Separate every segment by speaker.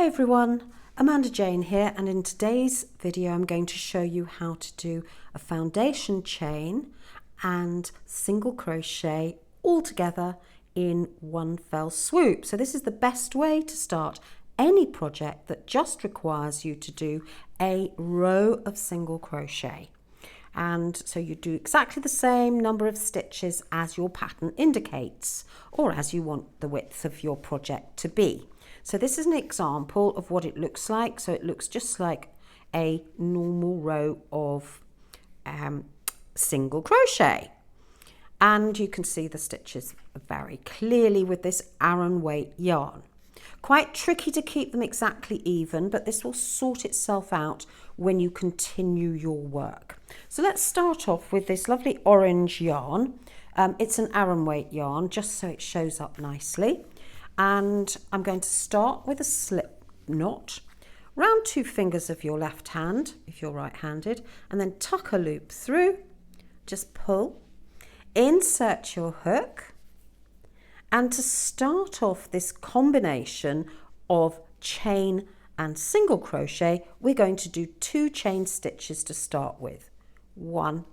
Speaker 1: Hi everyone, Amanda Jane here, and in today's video I'm going to show you how to do a foundation chain and single crochet all together in one fell swoop. So this is the best way to start any project that just requires you to do a row of single crochet. And so you do exactly the same number of stitches as your pattern indicates, or as you want the width of your project to be. So this is an example of what it looks like. So it looks just like a normal row of single crochet. And you can see the stitches very clearly with this Aran weight yarn. Quite tricky to keep them exactly even, but this will sort itself out when you continue your work. So let's start off with this lovely orange yarn. It's an Aran weight yarn, just so it shows up nicely. And I'm going to start with a slip knot round 2 fingers of your left hand if you're right-handed, and then tuck a loop through, just pull, insert your hook, and to start off this combination of chain and single crochet, we're going to do 2 chain stitches to start with, 1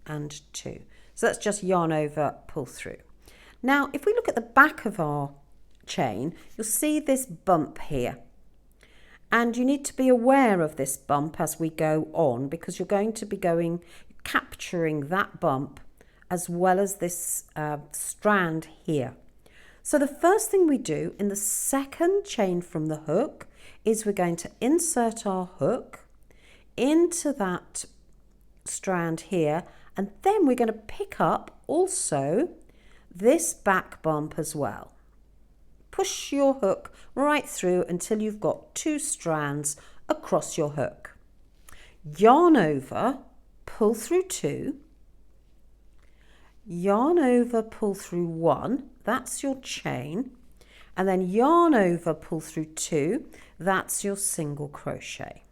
Speaker 1: and 2. So that's just yarn over, pull through. Now if we look at the back of our chain, you'll see this bump here, and you need to be aware of this bump as we go on, because you're going to be capturing that bump as well as this strand here. So the first thing we do in the second chain from the hook is we're going to insert our hook into that strand here, and then we're going to pick up also this back bump as well. Push your hook right through until you've got 2 strands across your hook. Yarn over, pull through 2, yarn over, pull through 1, that's your chain, and then yarn over, pull through 2, that's your single crochet.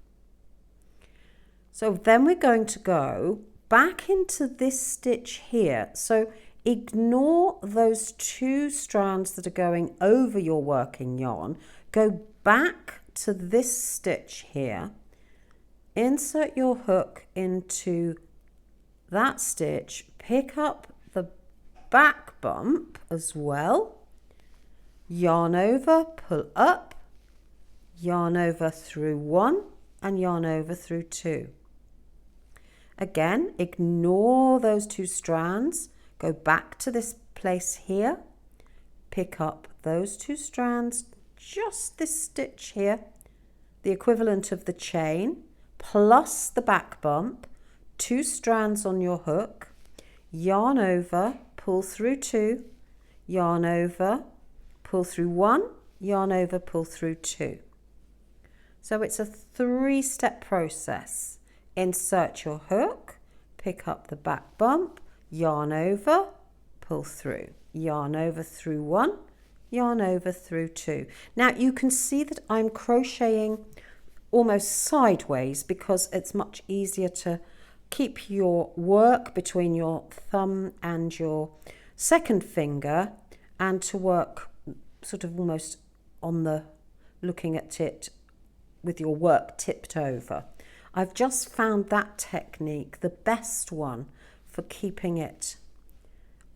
Speaker 1: So then we're going to go back into this stitch here. So ignore those 2 strands that are going over your working yarn. Go back to this stitch here. Insert your hook into that stitch. Pick up the back bump as well. Yarn over, pull up, yarn over through 1 and yarn over through 2. Again, ignore those 2 strands. Go back to this place here, pick up those 2 strands, just this stitch here, the equivalent of the chain, plus the back bump, 2 strands on your hook, yarn over, pull through 2, yarn over, pull through 1, yarn over, pull through 2. So it's a 3-step process. Insert your hook, pick up the back bump, yarn over, pull through, yarn over through 1, yarn over through 2. Now you can see that I'm crocheting almost sideways because it's much easier to keep your work between your thumb and your second finger, and to work sort of almost on the, looking at it with your work tipped over. I've just found that technique the best one for keeping it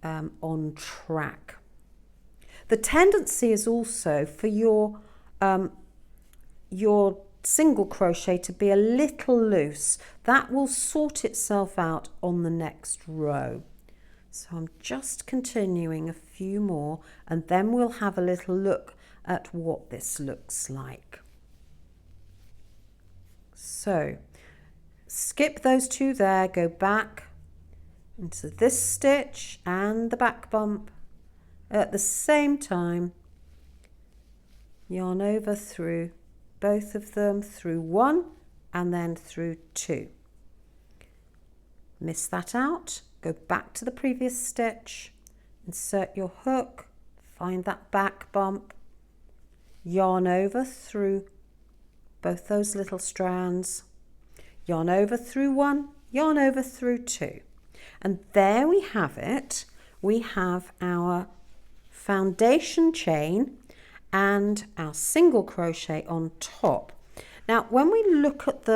Speaker 1: on track. The tendency is also for your single crochet to be a little loose. That will sort itself out on the next row. So I'm just continuing a few more, and then we'll have a little look at what this looks like. So skip those 2 there, go back into this stitch and the back bump at the same time, yarn over through both of them, through 1 and then through 2. Miss that out, go back to the previous stitch, insert your hook, find that back bump, yarn over through both those little strands, yarn over through 1, yarn over through 2. And there we have it. We have our foundation chain and our single crochet on top. Now when we look at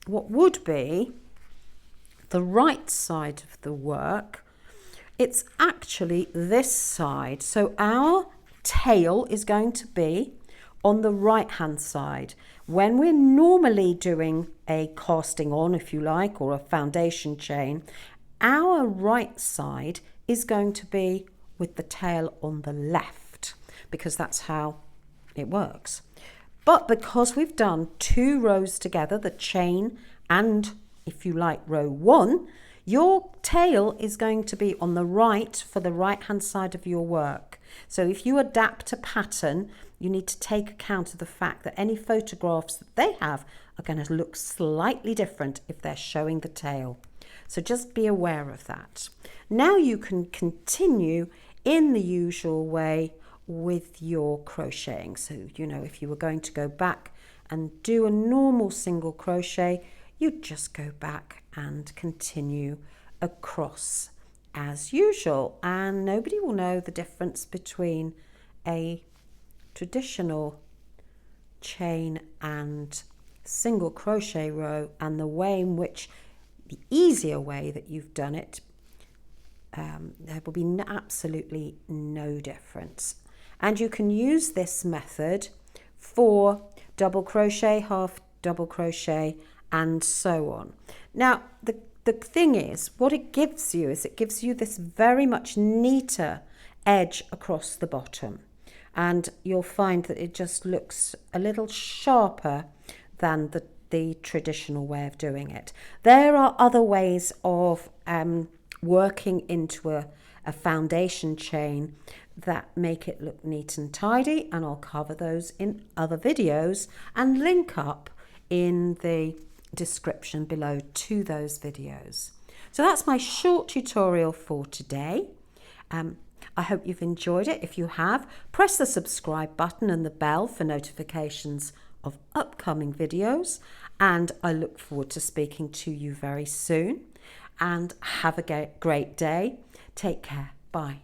Speaker 1: what would be the right side of the work, it's actually this side. So our tail is going to be on the right hand side. When we're normally doing a casting on, if you like, or a foundation chain, our right side is going to be with the tail on the left, because that's how it works. But because we've done 2 rows together, the chain and, if you like, row 1, your tail is going to be on the right for the right hand side of your work. So if you adapt a pattern, you need to take account of the fact that any photographs that they have are going to look slightly different if they're showing the tail. So just be aware of that. Now you can continue in the usual way with your crocheting. So, you know, if you were going to go back and do a normal single crochet, you'd just go back and continue across as usual, and nobody will know the difference between a traditional chain and single crochet row and the way in which the easier way that you've done it. There will be absolutely no difference, and you can use this method for double crochet, half double crochet, and so on. Now the thing is, what it gives you is it gives you this very much neater edge across the bottom, and you'll find that it just looks a little sharper than the traditional way of doing it. There are other ways of working into a foundation chain that make it look neat and tidy, and I'll cover those in other videos and link up in the description below to those videos. So that's my short tutorial for today. I hope you've enjoyed it. If you have, press the subscribe button and the bell for notifications of upcoming videos, and I look forward to speaking to you very soon. And have a great day. Take care. Bye.